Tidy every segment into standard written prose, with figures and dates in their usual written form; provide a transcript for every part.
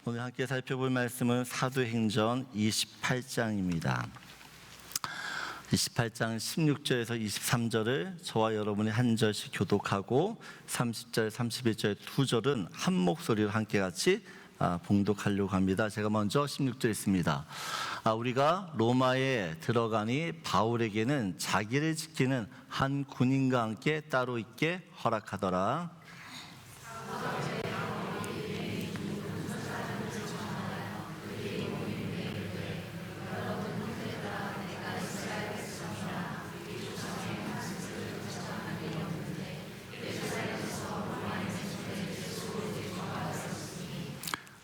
오늘 함께 살펴볼 말씀은 사도행전 28장입니다. 28장 16절에서 23절을 저와 여러분이 한 절씩 교독하고 30절, 31절 두 절은 한 목소리로 함께 같이 봉독하려고 합니다. 제가 먼저 16절 있습니다. 우리가 로마에 들어가니 바울에게는 자기를 지키는 한 군인과 함께 따로 있게 허락하더라.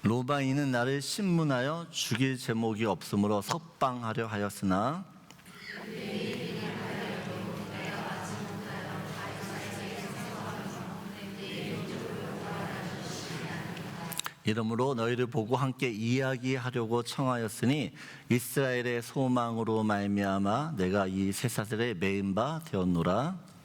로마인은 나를 신문하여 죽일 제목이 없으므로 석방하려 하였으나 이러므로 너희를 보고 함께 이야기하려고 청하였으니 이스라엘의 소망으로 말미암아 내가 이 쇠사슬에 매인 바 되었노라.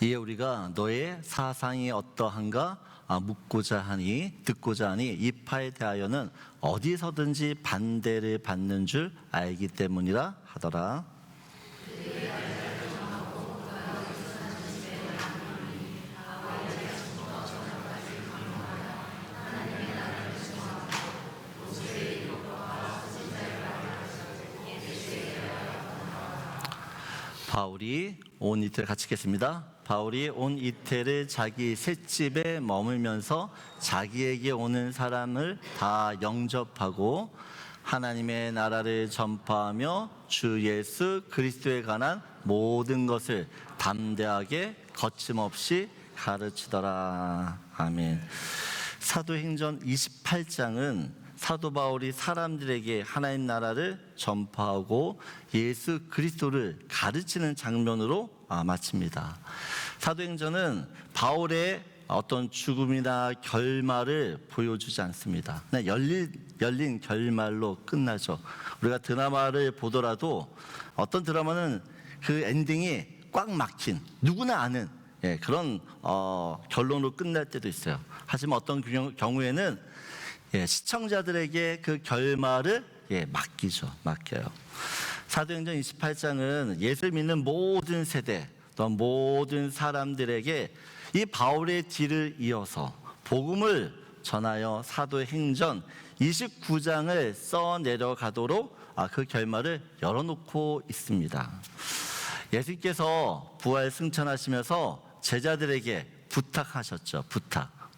이에 우리가 너의 사상이 어떠한가 묻고자 하니 듣고자 하니 이 파에 대하여는 어디서든지 반대를 받는 줄 알기 때문이라 하더라. 바울이 온 이틀 같이 읽겠습니다. 바울이 온 이틀을 자기 셋집에 머물면서 자기에게 오는 사람을 다 영접하고 하나님의 나라를 전파하며 주 예수 그리스도에 관한 모든 것을 담대하게 거침없이 가르치더라. 아멘. 사도행전 28장은 사도 바울이 사람들에게 하나님 나라를 전파하고 예수 그리스도를 가르치는 장면으로 마칩니다. 사도행전은 바울의 어떤 죽음이나 결말을 보여주지 않습니다. 그냥 열린 결말로 끝나죠. 우리가 드라마를 보더라도 어떤 드라마는 그 엔딩이 꽉 막힌 누구나 아는 그런 결론으로 끝날 때도 있어요. 하지만 어떤 경우에는 시청자들에게 그 결말을 맡겨요. 사도행전 28장은 예수를 믿는 모든 세대 또 모든 사람들에게 이 바울의 뒤를 이어서 복음을 전하여 사도행전 29장을 써내려가도록 그 결말을 열어놓고 있습니다. 예수께서 부활 승천하시면서 제자들에게 부탁하셨죠.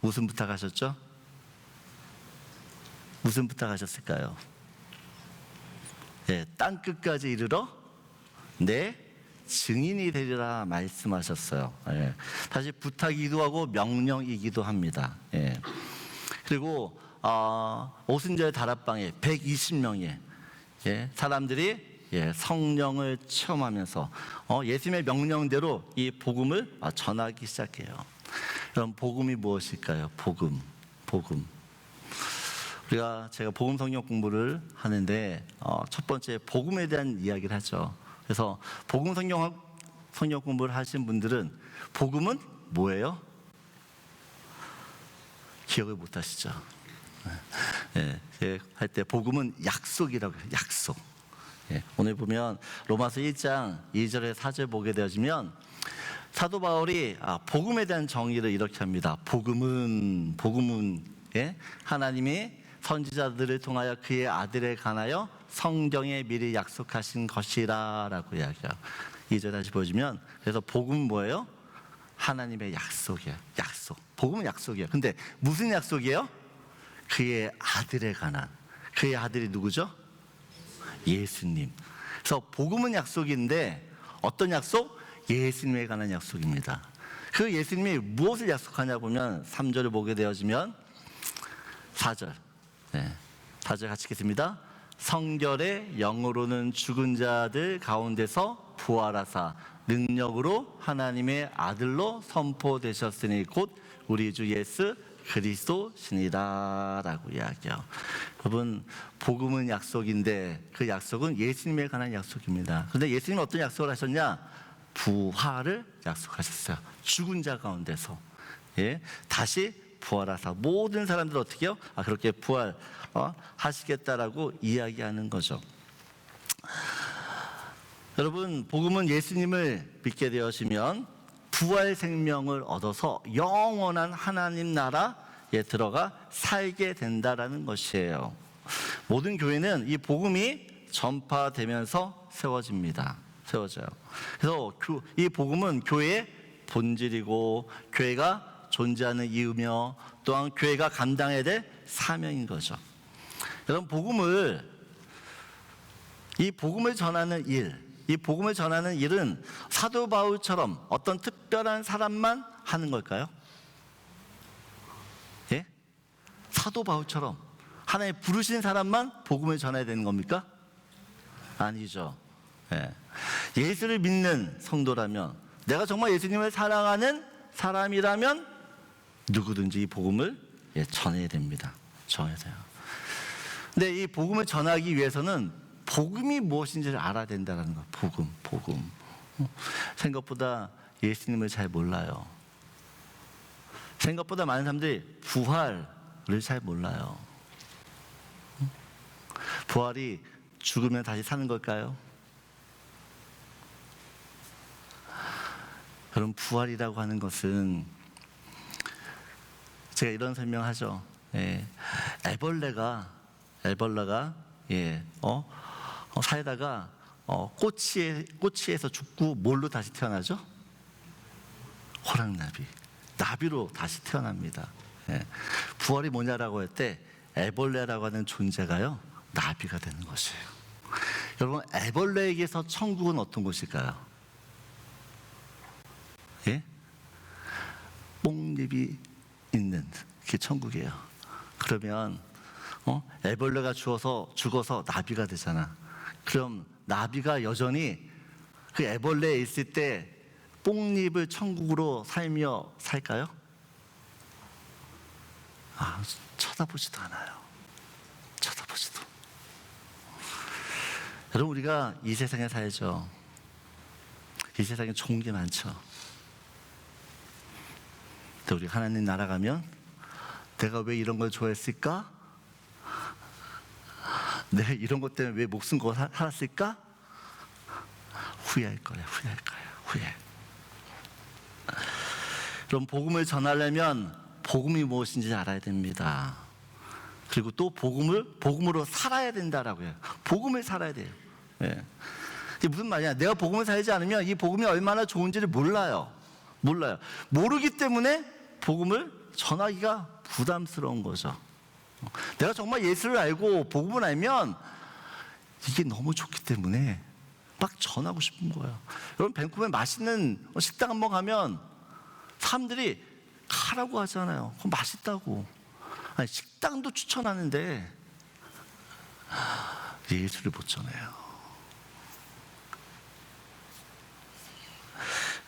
무슨 부탁하셨죠? 무슨 부탁하셨을까요? 땅 끝까지 이르러 내 증인이 되리라 말씀하셨어요. 사실 부탁이기도 하고 명령이기도 합니다. 그리고 오순절 다락방에 120명의 사람들이 성령을 체험하면서 예수님의 명령대로 이 복음을 전하기 시작해요. 그럼 복음이 무엇일까요? 복음. 제가 복음 성경 공부를 하는데 첫 번째 복음에 대한 이야기를 하죠. 그래서 복음 성경 공부를 하신 분들은 복음은 뭐예요? 기억을 못 하시죠? 할 때 복음은 약속이라고 해요. 약속. 오늘 보면 로마서 1장 2절에 4절 보게 되어지면 사도 바울이 복음에 대한 정의를 이렇게 합니다. 복음은 하나님이 선지자들을 통하여 그의 아들에 관하여 성경에 미리 약속하신 것이라 라고 이야기해요. 2절 다시 보시면 그래서 복음은 뭐예요? 하나님의 약속이에요. 약속. 복음은 약속이에요. 근데 무슨 약속이에요? 그의 아들에 관한. 그의 아들이 누구죠? 예수님. 그래서 복음은 약속인데 어떤 약속? 예수님에 관한 약속입니다. 그 예수님이 무엇을 약속하냐 보면 3절을 보게 되어지면 4절 4절 같이 읽겠습니다. 성결의 영으로는 죽은 자들 가운데서 부활하사 능력으로 하나님의 아들로 선포되셨으니 곧 우리 주 예수 그리스도시니라라고 이야기해요. 여러분, 복음은 약속인데 그 약속은 예수님에 관한 약속입니다. 그런데 예수님은 어떤 약속을 하셨냐? 부활을 약속하셨어요. 죽은 자 가운데서 다시 부활하사 모든 사람들 어떻게 해요? 그렇게 부활 하시겠다라고 이야기하는 거죠. 여러분, 복음은 예수님을 믿게 되어지면 부활 생명을 얻어서 영원한 하나님 나라에 들어가 살게 된다라는 것이에요. 모든 교회는 이 복음이 전파되면서 세워집니다. 세워져요. 그래서 이 복음은 교회의 본질이고 교회가 존재하는 이유며 또한 교회가 감당해야 될 사명인 거죠. 여러분, 이 복음을 전하는 일은 사도 바울처럼 어떤 특별한 사람만 하는 걸까요? 예? 사도 바울처럼 하나님 부르신 사람만 복음을 전해야 되는 겁니까? 아니죠. 예수를 믿는 성도라면, 내가 정말 예수님을 사랑하는 사람이라면 누구든지 이 복음을 전해야 됩니다. 전해야 돼요. 근데 이 복음을 전하기 위해서는 복음이 무엇인지를 알아야 된다는 거예요. 복음. 생각보다 예수님을 잘 몰라요. 생각보다 많은 사람들이 부활을 잘 몰라요. 부활이 죽으면 다시 사는 걸까요? 여러분, 부활이라고 하는 것은 제가 이런 설명하죠. 애벌레가 살다가 꼬치에서 죽고 뭘로 다시 태어나죠? 나비로 다시 태어납니다. 부활이 뭐냐라고 할 때 애벌레라고 하는 존재가요, 나비가 되는 것이에요. 여러분, 애벌레에게서 천국은 어떤 곳일까요? 뽕잎이 있는 그 천국이에요. 그러면 애벌레가 죽어서 나비가 되잖아. 그럼 나비가 여전히 그 애벌레에 있을 때 뽕잎을 천국으로 살며 살까요? 쳐다보지도 않아요. 쳐다보지도. 여러분, 우리가 이 세상에 살죠. 이 세상에 좋은 게 많죠. 근데 우리 하나님 나라 가면 내가 왜 이런 걸 좋아했을까? 내가 이런 것 때문에 왜 목숨 걸고 살았을까? 후회할 거예요. 후회. 그럼 복음을 전하려면 복음이 무엇인지 알아야 됩니다. 그리고 또 복음으로 살아야 된다라고 해요. 복음을 살아야 돼요. 이게 무슨 말이야? 내가 복음을 살지 않으면 이 복음이 얼마나 좋은지를 몰라요. 모르기 때문에 복음을 전하기가 부담스러운 거죠. 내가 정말 예수를 알고 복음을 알면 이게 너무 좋기 때문에 막 전하고 싶은 거예요. 여러분, 밴쿠버에 맛있는 식당 한번 가면 사람들이 가라고 하잖아요. 그럼 맛있다고. 식당도 추천하는데 예수를 못 전해요.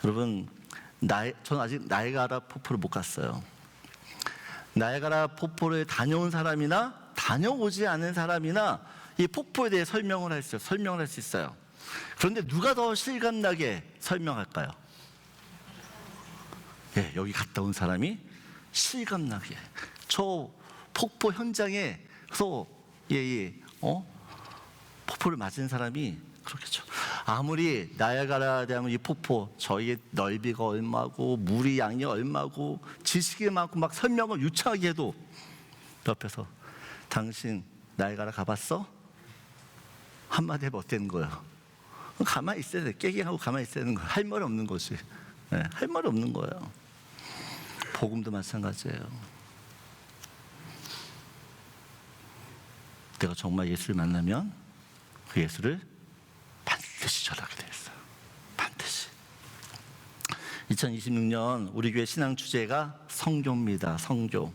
여러분, 저는 아직 나이아가라 폭포를 못 갔어요. 나이아가라 폭포를 다녀온 사람이나 다녀오지 않은 사람이나 이 폭포에 대해 설명을 할 수 있어요. 그런데 누가 더 실감나게 설명할까요? 여기 갔다 온 사람이 실감나게. 저 폭포 현장에서 폭포를 맞은 사람이 그렇겠죠. 아무리 나이아가라 대하면 이 폭포, 저희의 넓이가 얼마고 물이 양이 얼마고 지식이 많고 막 설명을 유창하게 해도 옆에서 당신 나이아가라 가봤어? 한마디 해봐 어땠는 거야? 가만히 있어야 돼. 깨갱하고 가만히 있어야 되는 거야. 할 말 없는 거지. 할 말 없는 거예요. 복음도 마찬가지예요. 내가 정말 예수를 만나면 그 예수를 반드시 전하게 되어 있어요. 반드시. 2026년 우리 교회 신앙 주제가 성교입니다. 성교.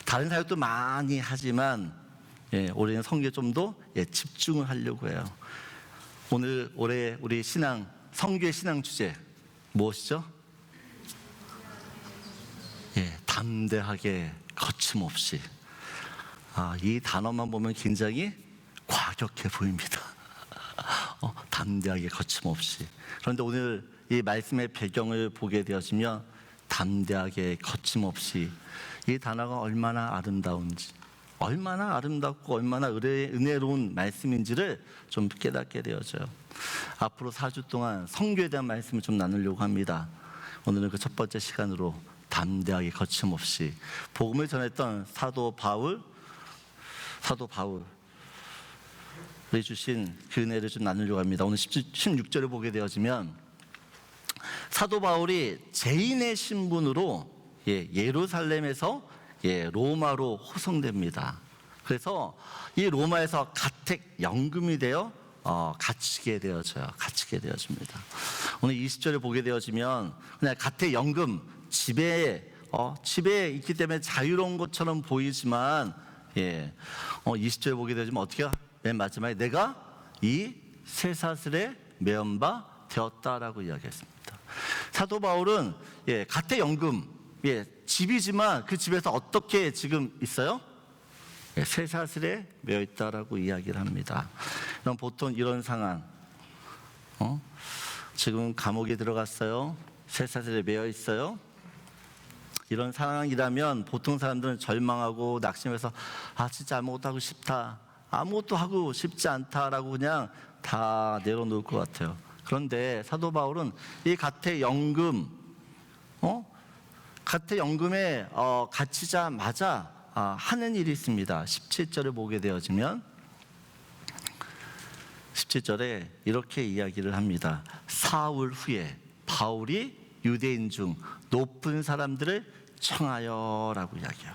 다른 사역도 많이 하지만 올해는 성교에 좀 더 집중을 하려고 해요. 올해 우리 성교의 신앙 주제 무엇이죠? 담대하게 거침없이. 이 단어만 보면 굉장히 과격해 보입니다. 담대하게 거침없이. 그런데 오늘 이 말씀의 배경을 보게 되어지면 담대하게 거침없이, 이 단어가 얼마나 아름다운지, 얼마나 아름답고 얼마나 은혜로운 말씀인지를 좀 깨닫게 되어져요. 앞으로 4주 동안 선교에 대한 말씀을 좀 나누려고 합니다. 오늘은 그 첫 번째 시간으로 담대하게 거침없이 복음을 전했던 사도 바울이 주신 그 은혜를 좀 나누려고 합니다. 오늘 16절을 보게 되어지면 사도 바울이 죄인의 신분으로 예루살렘에서 로마로 호송됩니다. 그래서 이 로마에서 가택연금이 되어 갇히게 되어집니다. 오늘 20절을 보게 되어지면 그냥 가택연금, 집에 있기 때문에 자유로운 것처럼 보이지만 20절 보게 되어지면 어떻게 맨 마지막에 내가 이 쇠사슬에 매연 바 되었다라고 이야기했습니다. 사도 바울은 가택연금, 집이지만 그 집에서 어떻게 지금 있어요? 쇠사슬에 매여 있다라고 이야기를 합니다. 그럼 보통 이런 상황, 지금 감옥에 들어갔어요. 쇠사슬에 매여 있어요. 이런 상황이라면 보통 사람들은 절망하고 낙심해서 진짜 아무것도 하고 싶다, 아무것도 하고 싶지 않다라고 그냥 다 내려놓을 것 같아요. 그런데 사도 바울은 이 가택연금에 갇히자마자 하는 일이 있습니다. 17절을 보게 되어지면 17절에 이렇게 이야기를 합니다. 사흘 후에 바울이 유대인 중 높은 사람들을 청하여라고 이야기해요.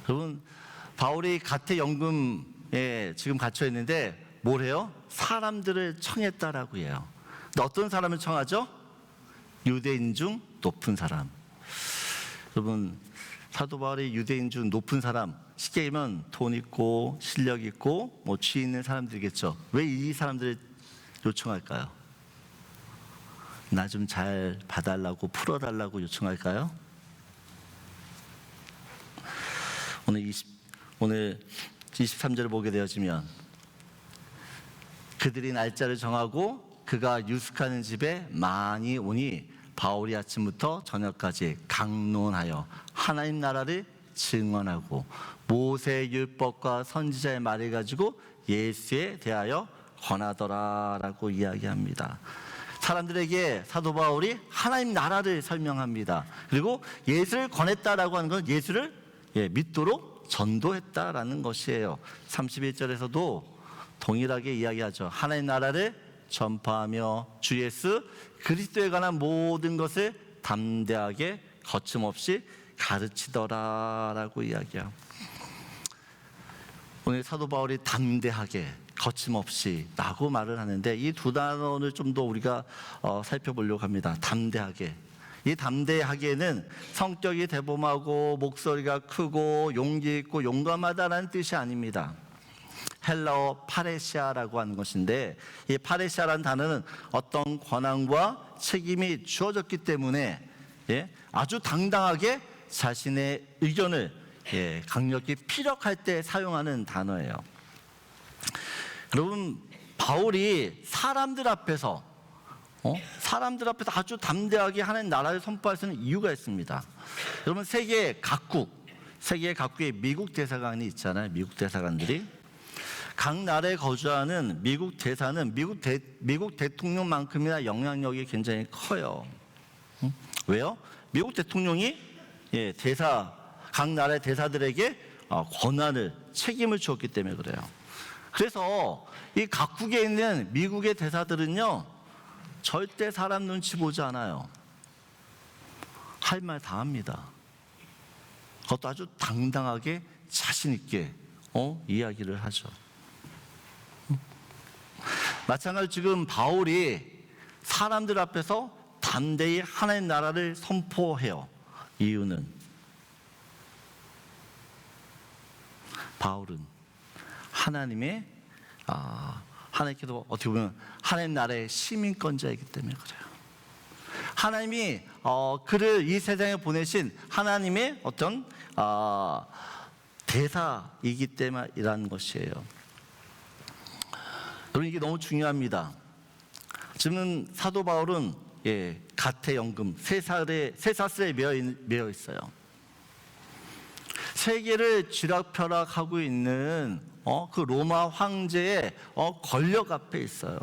여러분, 바울이 가택연금에 지금 갇혀 있는데 뭘 해요? 사람들을 청했다라고 해요. 근데 어떤 사람을 청하죠? 유대인 중 높은 사람. 여러분, 사도 바울이 유대인 중 높은 사람, 쉽게 얘기하면 돈 있고 실력 있고 지위 있는 사람들이겠죠. 왜 이 사람들을 요청할까요? 나 좀 잘 봐달라고, 풀어달라고 요청할까요? 오늘 23절을 보게 되어지면 그들이 날짜를 정하고 그가 유숙하는 집에 많이 오니 바울이 아침부터 저녁까지 강론하여 하나님 나라를 증언하고 모세의 율법과 선지자의 말을 가지고 예수에 대하여 권하더라라고 이야기합니다. 사람들에게 사도 바울이 하나님 나라를 설명합니다. 그리고 예수를 권했다라고 하는 건 예수를 믿도록 전도했다라는 것이에요. 31절에서도 동일하게 이야기하죠. 하나님 나라를 전파하며 주 예수 그리스도에 관한 모든 것을 담대하게 거침없이 가르치더라라고 이야기해요. 오늘 사도 바울이 담대하게 거침없이 라고 말을 하는데 이 두 단어를 좀 더 우리가 살펴보려고 합니다. 담대하게. 이 담대하게는 성격이 대범하고 목소리가 크고 용기 있고 용감하다라는 뜻이 아닙니다. 헬라어 파레시아라고 하는 것인데 이 파레시아라는 단어는 어떤 권한과 책임이 주어졌기 때문에 아주 당당하게 자신의 의견을 강력히 피력할 때 사용하는 단어예요. 여러분, 바울이 사람들 앞에서 아주 담대하게 하나님 나라를 선포할 수 있는 이유가 있습니다. 여러분, 세계 각국에 미국 대사관이 있잖아요. 미국 대사관들이 각 나라에 거주하는 미국 대사는 미국 대통령만큼이나 영향력이 굉장히 커요. 왜요? 미국 대통령이 각 나라의 대사들에게 권한을, 책임을 주었기 때문에 그래요. 그래서 이 각국에 있는 미국의 대사들은요, 절대 사람 눈치 보지 않아요. 할 말 다 합니다. 그것도 아주 당당하게 자신 있게 이야기를 하죠. 마찬가지로 지금 바울이 사람들 앞에서 담대히 하나님 나라를 선포해요. 이유는 바울은 하나님께도 어떻게 보면 하나님 나라의 시민권자이기 때문에 그래요. 하나님이 그를 이 세상에 보내신 하나님의 어떤 대사이기 때문이라는 것이에요. 여러분, 이게 너무 중요합니다. 지금 사도 바울은 가택연금 쇠사슬에 매여 있어요. 세계를 쥐락펴락하고 있는 그 로마 황제의 권력 앞에 있어요.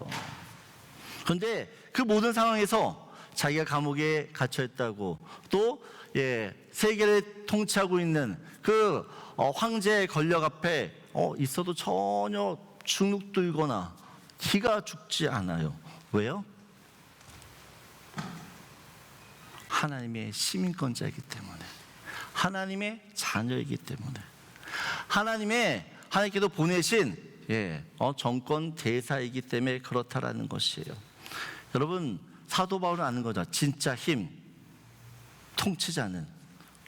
그런데 그 모든 상황에서 자기가 감옥에 갇혀 있다고, 또 세계를 통치하고 있는 그 황제의 권력 앞에 있어도 전혀 주눅들거나 기가 죽지 않아요. 왜요? 하나님의 시민권자이기 때문에, 하나님의 자녀이기 때문에, 하나님께서 보내신 정권 대사이기 때문에 그렇다라는 것이에요. 여러분, 사도 바울은 아는 거죠. 진짜 통치자는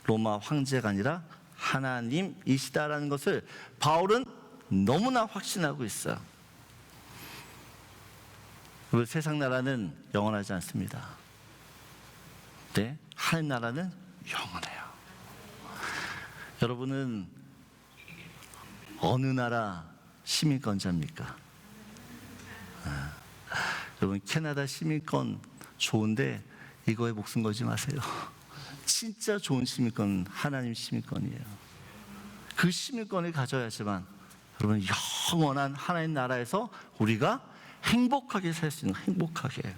로마 황제가 아니라 하나님이시다라는 것을 바울은 너무나 확신하고 있어요. 우리 세상 나라는 영원하지 않습니다. 네, 하늘 나라는 영원해요. 여러분은 어느 나라 시민권자입니까? 여러분, 캐나다 시민권 좋은데 이거에 목숨 걸지 마세요. 진짜 좋은 시민권, 하나님 시민권이에요. 그 시민권을 가져야지만 여러분, 영원한 하나님 나라에서 우리가 행복하게 살 수 있는, 행복하게.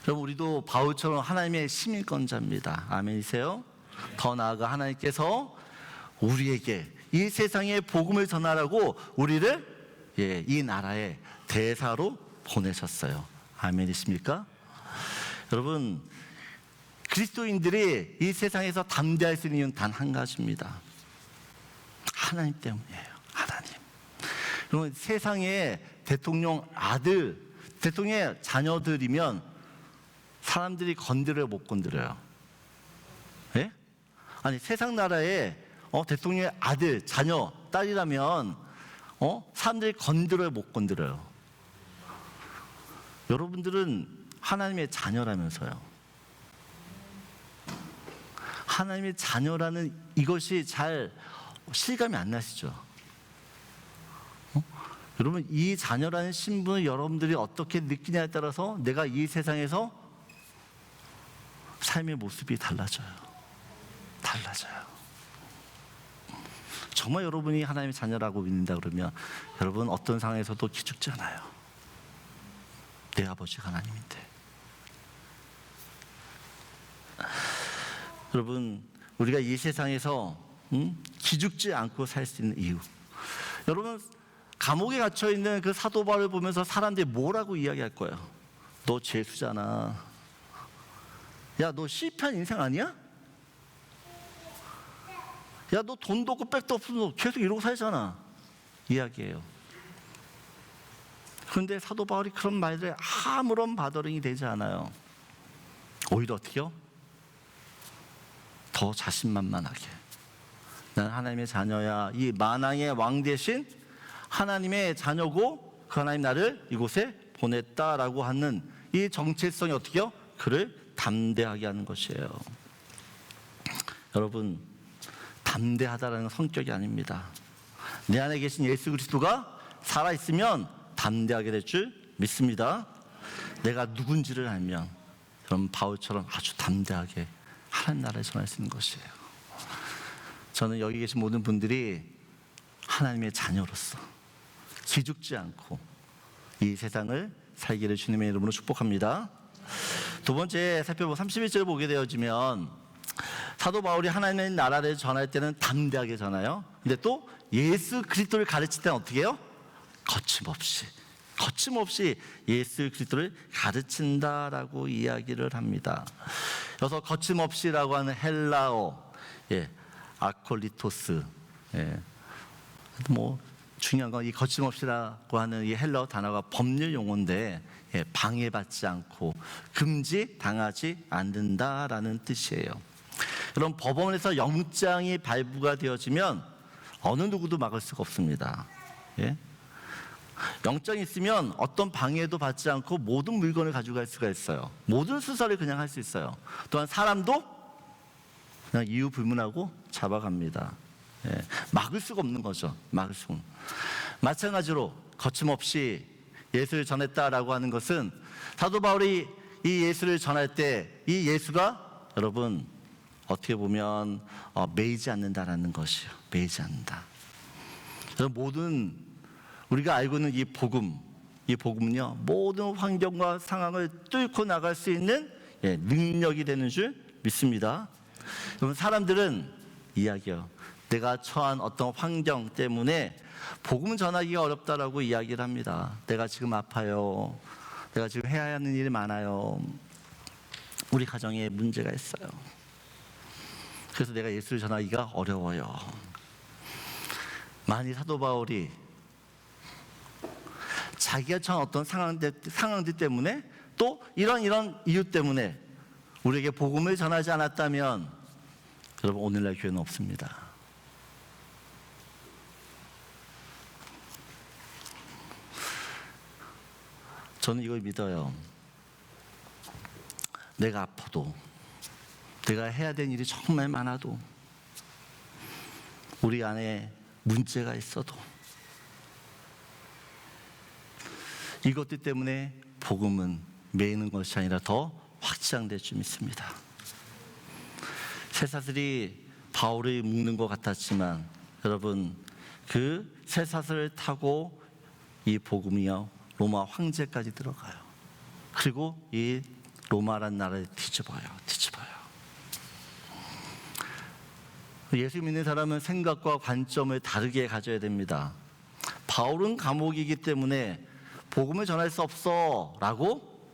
여러분, 우리도 바울처럼 하나님의 시민권자입니다. 아멘이세요? 더 나아가 하나님께서 우리에게 이 세상에 복음을 전하라고 우리를 이 나라의 대사로 보내셨어요. 아멘이십니까? 여러분, 그리스도인들이 이 세상에서 담대할 수 있는 이유는 단 한 가지입니다. 하나님 때문이에요. 하나님. 여러분, 세상에 대통령 아들, 대통령의 자녀들이면 사람들이 건드려요, 못 건드려요? 예? 아니, 세상 나라에 대통령의 아들, 자녀, 딸이라면 사람들이 건드려요, 못 건드려요? 여러분들은 하나님의 자녀라면서요. 하나님의 자녀라는 이것이 잘 실감이 안 나시죠? 여러분, 이 자녀라는 신분을 여러분들이 어떻게 느끼냐에 따라서 내가 이 세상에서 삶의 모습이 달라져요. 정말 여러분이 하나님의 자녀라고 믿는다 그러면 여러분 어떤 상황에서도 기죽지 않아요. 내 아버지가 하나님인데. 여러분, 우리가 이 세상에서 기죽지 않고 살 수 있는 이유, 여러분, 감옥에 갇혀 있는 그 사도 바울을 보면서 사람들이 뭐라고 이야기할 거예요? 너 죄수잖아. 야, 너 실패한 인생 아니야? 야, 너 돈도 없고 백도 없어서 계속 이러고 살잖아. 이야기해요. 그런데 사도 바울이 그런 말들에 아무런 바더링이 되지 않아요. 오히려 어떻게요? 더 자신만만하게, 난 하나님의 자녀야, 이 만왕의 왕 대신 하나님의 자녀고 그 하나님 나를 이곳에 보냈다라고 하는 이 정체성이 어떻게요? 그를 담대하게 하는 것이에요. 여러분, 담대하다라는 성격이 아닙니다. 내 안에 계신 예수 그리스도가 살아있으면 담대하게 될 줄 믿습니다. 내가 누군지를 알면 그럼 바울처럼 아주 담대하게 하나님 나라에 전할 수 있는 것이에요. 저는 여기 계신 모든 분들이 하나님의 자녀로서 기죽지 않고 이 세상을 살기를 주님의 이름으로 축복합니다. 두 번째 살펴보고 31절 보게 되어지면 사도 바울이 하나님의 나라를 전할 때는 담대하게 전해요. 근데 또 예수 그리스도를 가르칠 때는 어떻게 해요? 거침없이 예수 그리스도를 가르친다라고 이야기를 합니다. 그래서 거침없이라고 하는 헬라어, 아콜리토스, 뭐 중요한 건 이 거침없이라고 하는 이 헬라어 단어가 법률 용어인데 방해받지 않고 금지당하지 않는다라는 뜻이에요. 그럼 법원에서 영장이 발부가 되어지면 어느 누구도 막을 수가 없습니다. 영장이 있으면 어떤 방해도 받지 않고 모든 물건을 가져갈 수가 있어요. 모든 수사를 그냥 할 수 있어요. 또한 사람도 그냥 이유 불문하고 잡아갑니다. 예, 막을 수가 없는 거죠. 막을 수가. 마찬가지로 거침없이 예수를 전했다라고 하는 것은 사도 바울이 이 예수를 전할 때 이 예수가 여러분 어떻게 보면 매이지 않는다라는 것이요. 매이지 않는다. 그래서 모든 우리가 알고 있는 이 복음은요, 모든 환경과 상황을 뚫고 나갈 수 있는 능력이 되는 줄 믿습니다. 여러분, 사람들은 이야기요, 내가 처한 어떤 환경 때문에 복음 전하기가 어렵다라고 이야기를 합니다. 내가 지금 아파요. 내가 지금 해야 하는 일이 많아요. 우리 가정에 문제가 있어요. 그래서 내가 예수를 전하기가 어려워요. 만일 사도 바울이 자기가 처한 어떤 상황들 때문에 또 이런 이유 때문에 우리에게 복음을 전하지 않았다면 여러분, 오늘날 교회는 없습니다. 저는 이걸 믿어요. 내가 아파도, 내가 해야 되는 일이 정말 많아도, 우리 안에 문제가 있어도 이것들 때문에 복음은 매이는 것이 아니라 더 확장될 줄 믿습니다. 쇠사슬이 바울을 묶는 것 같았지만 여러분, 그 쇠사슬을 타고 이 복음이요, 로마 황제까지 들어가요. 그리고 이 로마란 나라를 뒤집어요. 예수 믿는 사람은 생각과 관점을 다르게 가져야 됩니다. 바울은 감옥이기 때문에 복음을 전할 수 없어 라고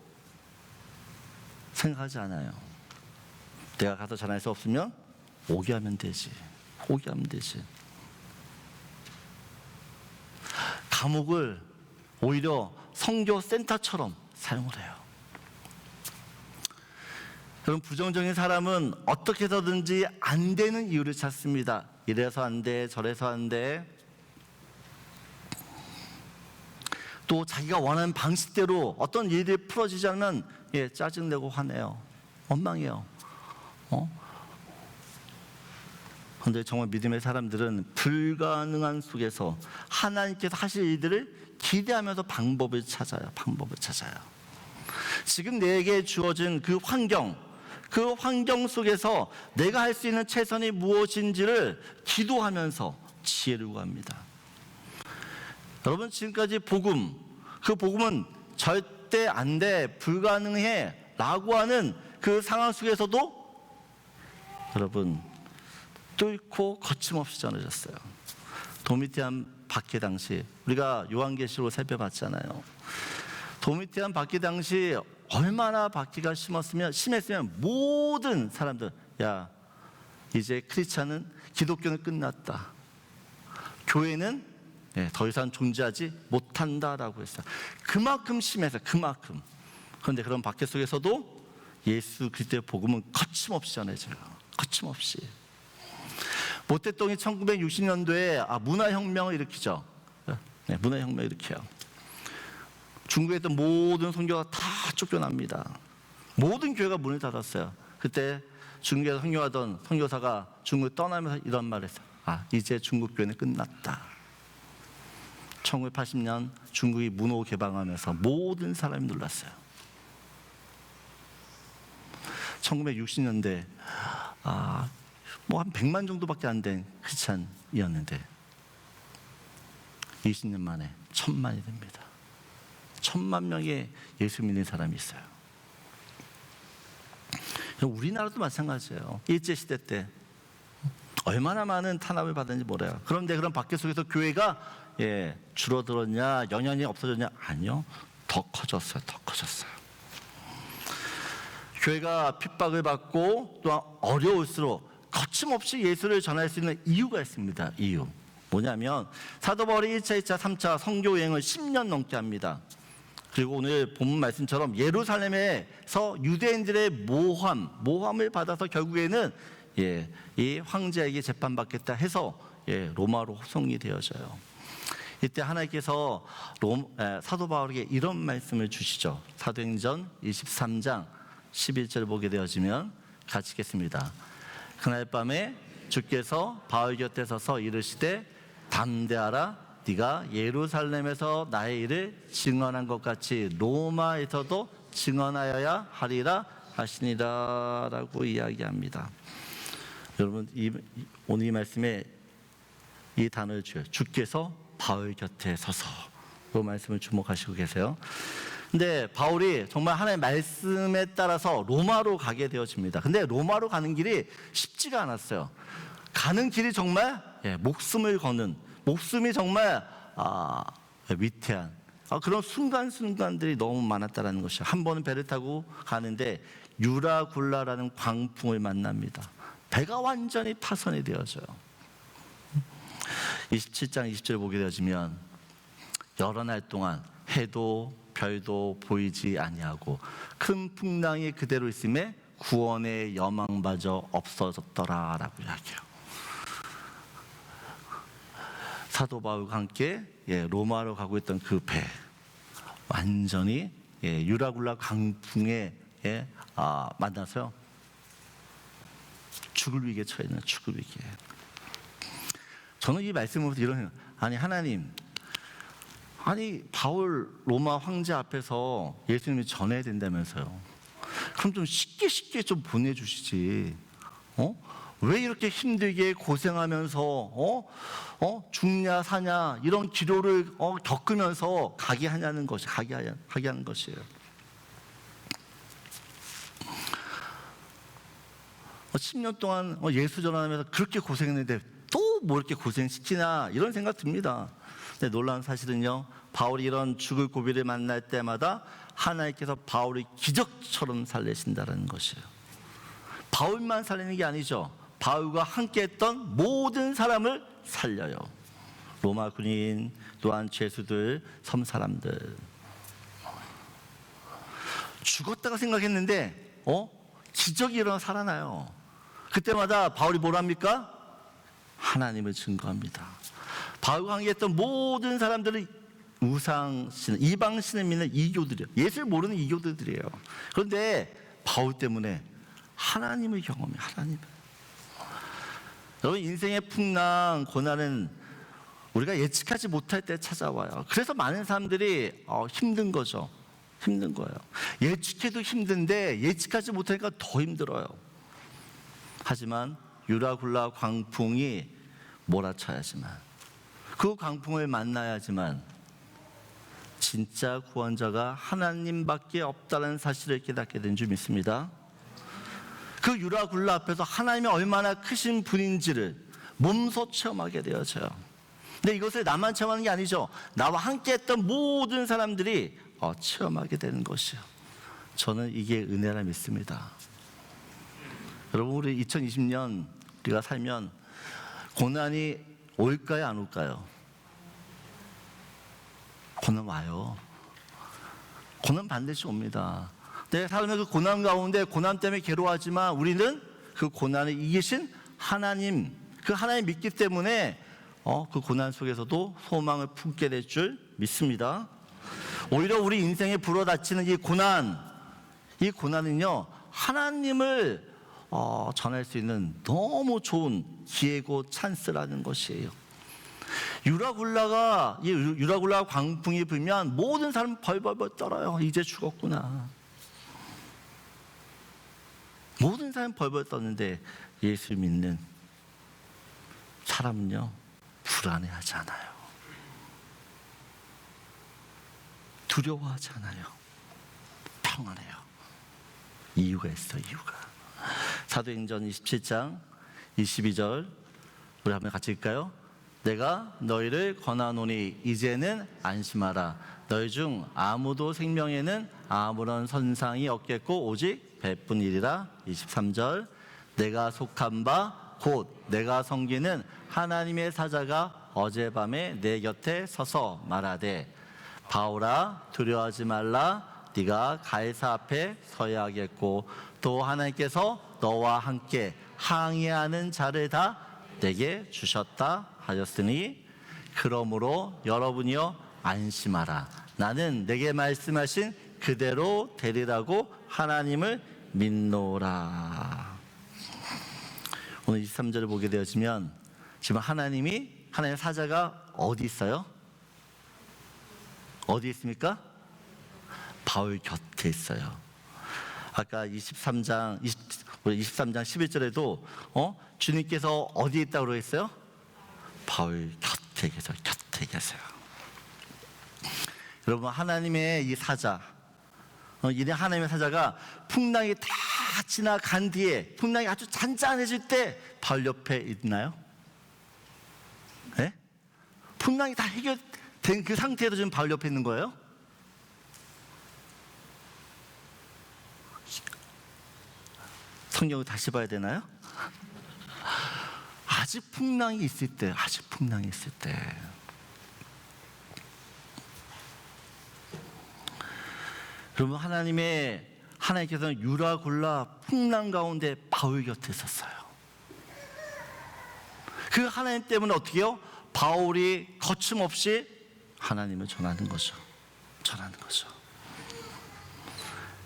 생각하지 않아요. 내가 가서 전할 수 없으면 포기하면 되지. 감옥을 오히려 선교 센터처럼 사용을 해요. 여러분, 부정적인 사람은 어떻게 해서든지 안 되는 이유를 찾습니다. 이래서 안 돼, 저래서 안 돼. 또 자기가 원하는 방식대로 어떤 일이 풀어지지 않으면 짜증내고 화내요. 원망해요. 그런데 정말 믿음의 사람들은 불가능한 속에서 하나님께서 하실 일들을 기대하면서 방법을 찾아요. 지금 내게 주어진 그 환경 속에서 내가 할 수 있는 최선이 무엇인지를 기도하면서 지혜를 구합니다. 여러분, 지금까지 그 복음은 절대 안 돼, 불가능해 라고 하는 그 상황 속에서도 여러분 뚫고 거침없이 전해졌어요. 도미티안 박해 당시, 우리가 요한계시록 살펴봤잖아요. 도미티안 박해 당시 얼마나 박해가 심했으면 모든 사람들, 야, 이제 크리스찬은, 기독교는 끝났다, 교회는 더 이상 존재하지 못한다라고 했어요. 그만큼 심해서. 그런데 그런 박해 속에서도 예수 그리스도의 복음은 거침없이 전해져요. 거침없이. 모태똥이 1960년도에 문화혁명을 일으키죠. 문화혁명을 일으켜요. 중국에 있던 모든 선교가 다 쫓겨납니다. 모든 교회가 문을 닫았어요. 그때 중국에서 선교하던 선교사가 중국을 떠나면서 이런 말을 했어요. 이제 중국 교회는 끝났다. 1980년 중국이 문호 개방하면서 모든 사람이 놀랐어요. 1960년대 한 100만 정도밖에 안 된 크리스찬이었는데 20년 만에 1000만이 됩니다. 1000만 명의 예수 믿는 사람이 있어요. 우리나라도 마찬가지예요. 일제시대 때 얼마나 많은 탄압을 받았는지 몰라요. 그런데 그런 박해 속에서 교회가 줄어들었냐, 영향이 없어졌냐? 아니요, 더 커졌어요. 교회가 핍박을 받고 또한 어려울수록 거침없이 예수를 전할 수 있는 이유가 있습니다. 이유 뭐냐면, 사도 바울이 1차, 2차, 3차 선교 여행을 10년 넘게 합니다. 그리고 오늘 본문 말씀처럼 예루살렘에서 유대인들의 모함을 받아서 결국에는 이 황제에게 재판받겠다 해서 로마로 호송이 되어져요. 이때 하나님께서 사도 바울에게 이런 말씀을 주시죠. 사도행전 23장 11절 보게 되어지면 같이 읽겠습니다. 그날 밤에 주께서 바울 곁에 서서 이르시되 담대하라, 네가 예루살렘에서 나의 일을 증언한 것 같이 로마에서도 증언하여야 하리라 하시니라 라고 이야기합니다. 여러분, 오늘 이 말씀에 이 단어를 줘요. 주께서 바울 곁에 서서, 그 말씀을 주목하시고 계세요. 근데 바울이 정말 하나님의 말씀에 따라서 로마로 가게 되어집니다. 근데 로마로 가는 길이 쉽지가 않았어요. 가는 길이 정말 목숨을 거는, 목숨이 정말 위태한 그런 순간순간들이 너무 많았다는 것이죠. 한 번은 배를 타고 가는데 유라굴라라는 광풍을 만납니다. 배가 완전히 파손이 되어져요. 27장 20절 보게 되어지면 여러 날 동안 해도 별도 보이지 아니하고 큰 풍랑이 그대로 있음에 구원의 여망마저 없어졌더라라고 이야기해요. 사도 바울과 함께 로마로 가고 있던 그 배 완전히 유라굴라 강풍에 만나서요 죽을 위기에 처해 있는, 죽을 위기에. 저는 이 말씀을 보면서 이런 생각, 아니 하나님, 아니 바울 로마 황제 앞에서 예수님이 전해야 된다면서요. 그럼 좀 쉽게 좀 보내주시지. 왜 이렇게 힘들게 고생하면서 죽냐 사냐 이런 기로를 겪으면서 가게 하는 것이에요. 10년 동안 예수 전하면서 그렇게 고생했는데 또 뭐 이렇게 고생시키나 이런 생각 듭니다. 근데 놀라운 사실은요, 바울이 이런 죽을 고비를 만날 때마다 하나님께서 바울이 기적처럼 살리신다는 것이에요. 바울만 살리는 게 아니죠. 바울과 함께했던 모든 사람을 살려요. 로마 군인, 또한 죄수들, 섬 사람들. 죽었다가 생각했는데 기적이 일어나 살아나요. 그때마다 바울이 뭐랍니까? 하나님을 증거합니다. 바울과 함께했던 모든 사람들은 우상신, 이방신을 믿는 이교들이에요. 예수를 모르는 이교들이에요. 그런데 바울 때문에 하나님을 경험해요. 하나님을. 여러분, 인생의 풍랑, 고난은 우리가 예측하지 못할 때 찾아와요. 그래서 많은 사람들이 힘든 거죠. 힘든 거예요. 예측해도 힘든데 예측하지 못하니까 더 힘들어요. 하지만 유라굴라 광풍이 몰아쳐야지만, 그 광풍을 만나야지만 진짜 구원자가 하나님밖에 없다는 사실을 깨닫게 된 줄 믿습니다. 그 유라굴라 앞에서 하나님이 얼마나 크신 분인지를 몸소 체험하게 되어져요. 근데 이것을 나만 체험하는 게 아니죠. 나와 함께 했던 모든 사람들이 체험하게 되는 것이요. 저는 이게 은혜라 믿습니다. 여러분, 우리 2020년 우리가 살면 고난이 올까요, 안 올까요? 고난 와요. 고난 반드시 옵니다. 내 삶의 그 고난 가운데 고난 때문에 괴로워하지만 우리는 그 고난을 이기신 하나님, 그 하나님 믿기 때문에 그 고난 속에서도 소망을 품게 될 줄 믿습니다. 오히려 우리 인생에 불어닥치는 이 고난은요 하나님을 전할 수 있는 너무 좋은 기회고 찬스라는 것이에요. 유라굴라 광풍이 불면 모든 사람 벌벌벌 떨어요. 이제 죽었구나. 모든 사람 벌벌 떴는데 예수 믿는 사람은요 불안해하지 않아요. 두려워하지 않아요. 평안해요. 이유가 있어요. 이유가. 사도행전 27장 22절 우리 한번 같이 읽을까요? 내가 너희를 권하노니 이제는 안심하라. 너희 중 아무도 생명에는 아무런 선상이 없겠고 오직 배뿐이리라. 23절 내가 속한 바 곧 내가 섬기는 하나님의 사자가 어젯밤에 내 곁에 서서 말하되 바울아 두려워하지 말라. 네가 가이사 앞에 서야 하겠고 또 하나님께서 너와 함께 항의하는 자를 다 내게 주셨다 하였으니 그러므로 여러분이여 안심하라. 나는 내게 말씀하신 그대로 되리라고 하나님을 믿노라. 오늘 23절을 보게 되어지면 지금 하나님의 사자가 어디 있어요? 어디 있습니까? 바울 곁에 있어요. 아까 23장 11절에도 주님께서 어디에 있다고 그러겠어요? 바울 곁에 계세요. 여러분, 하나님의 이 사자, 이 하나님의 사자가 풍랑이 다 지나간 뒤에, 풍랑이 아주 잔잔해질 때 바울 옆에 있나요? 네? 풍랑이 다 해결된 그 상태에도 지금 바울 옆에 있는 거예요? 성경을 다시 봐야 되나요? 아직 풍랑이 있을 때, 여러분, 하나님께서는 유라굴라 풍랑 가운데 바울 곁에 있었어요. 그 하나님 때문에 어떻게 해요? 바울이 거침없이 하나님을 전하는 거죠.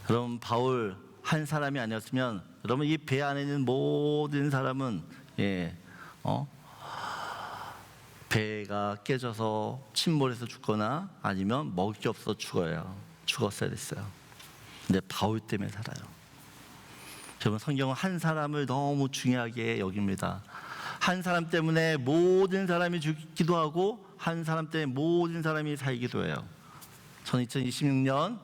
여러분, 바울 한 사람이 아니었으면, 여러분, 이 배 안에 있는 모든 사람은 배가 깨져서 침몰해서 죽거나 아니면 먹을 게 없어 죽었어야 됐어요. 근데 바울 때문에 살아요. 여러분, 성경은 한 사람을 너무 중요하게 여깁니다. 한 사람 때문에 모든 사람이 죽기도 하고, 한 사람 때문에 모든 사람이 살기도 해요. 저는 2026년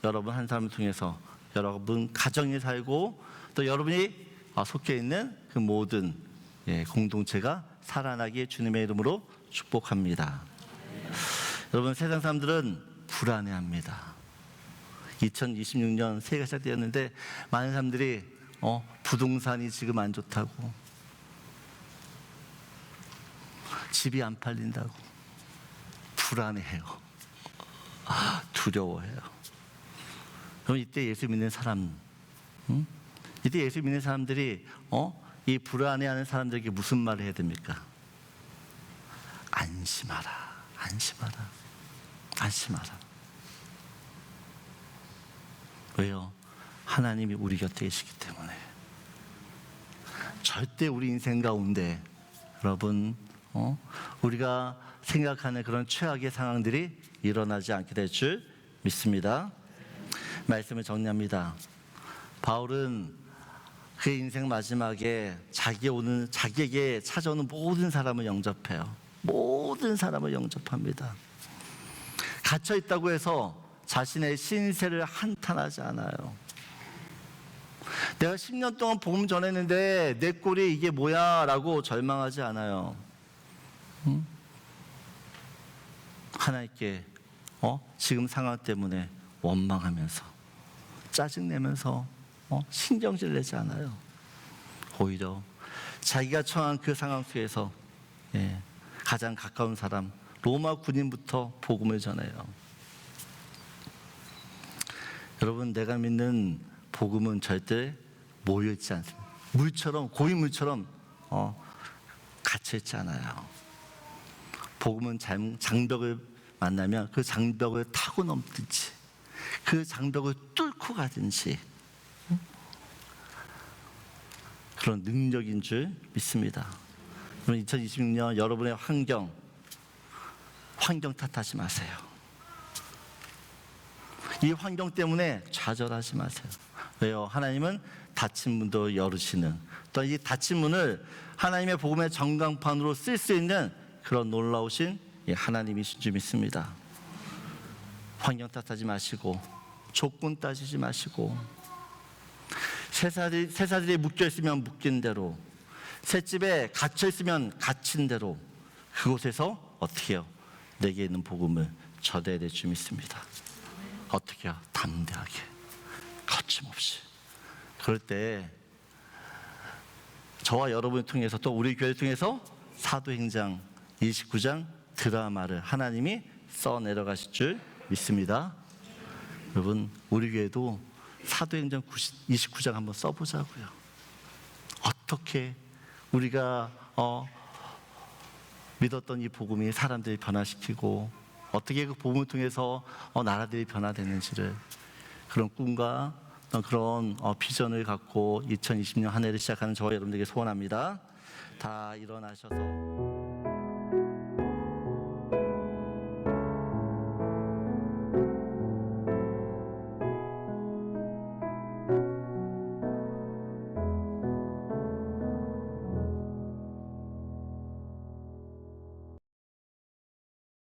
여러분 한 사람을 통해서 여러분 가정에 살고, 또 여러분이 속해 있는 그 모든 공동체가 살아나기에 주님의 이름으로 축복합니다. 여러분, 세상 사람들은 불안해합니다. 2026년 새해가 시작되었는데 많은 사람들이 부동산이 지금 안 좋다고, 집이 안 팔린다고 불안해해요. 두려워해요. 그럼 이때 예수 믿는 사람, 이때 예수 믿는 사람들이 이 불안해하는 사람들에게 무슨 말을 해야 됩니까? 안심하라. 왜요? 하나님이 우리 곁에 계시기 때문에. 절대 우리 인생 가운데 여러분 우리가 생각하는 그런 최악의 상황들이 일어나지 않게 될 줄 믿습니다. 말씀을 정리합니다. 바울은 그 인생 마지막에 자기에게 찾아오는 모든 사람을 영접해요. 모든 사람을 영접합니다. 갇혀 있다고 해서 자신의 신세를 한탄하지 않아요. 내가 10년 동안 복음 전했는데 내 꼴이 이게 뭐야 라고 절망하지 않아요. 하나님께 지금 상황 때문에 원망하면서 짜증내면서 신경질 내지 않아요. 오히려 자기가 처한 그 상황 속에서 가장 가까운 사람 로마 군인부터 복음을 전해요. 여러분, 내가 믿는 복음은 절대 모여있지 않습니다. 고인물처럼 갇혀있지 않아요. 복음은 장벽을 만나면 그 장벽을 타고 넘든지 그 장벽을 뚫고 가든지 그런 능력인 줄 믿습니다. 2026년 여러분의 환경 탓하지 마세요. 이 환경 때문에 좌절하지 마세요. 왜요? 하나님은 닫힌 문도 열으시는, 또 이 닫힌 문을 하나님의 복음의 전광판으로 쓸 수 있는 그런 놀라우신 하나님이신 줄 믿습니다. 환경 탓하지 마시고 조건 따지지 마시고 새사들이 묶여있으면 묶인 대로, 셋집에 갇혀있으면 갇힌 대로 그곳에서 어떻게 해요? 내게 있는 복음을 전해야 될 줄 믿습니다. 어떻게 해요? 담대하게, 거침없이. 그럴 때 저와 여러분을 통해서, 또 우리 교회를 통해서 사도행전 29장 드라마를 하나님이 써내려가실 줄 믿습니다. 여러분, 우리 교회도 사도행전 29장 한번 써보자고요. 어떻게 우리가 믿었던 이 복음이 사람들이 변화시키고 어떻게 그 복음을 통해서 나라들이 변화되는지를, 그런 꿈과 그런 비전을 갖고 2020년 한 해를 시작하는 저와 여러분들에게 소원합니다. 다 일어나셔서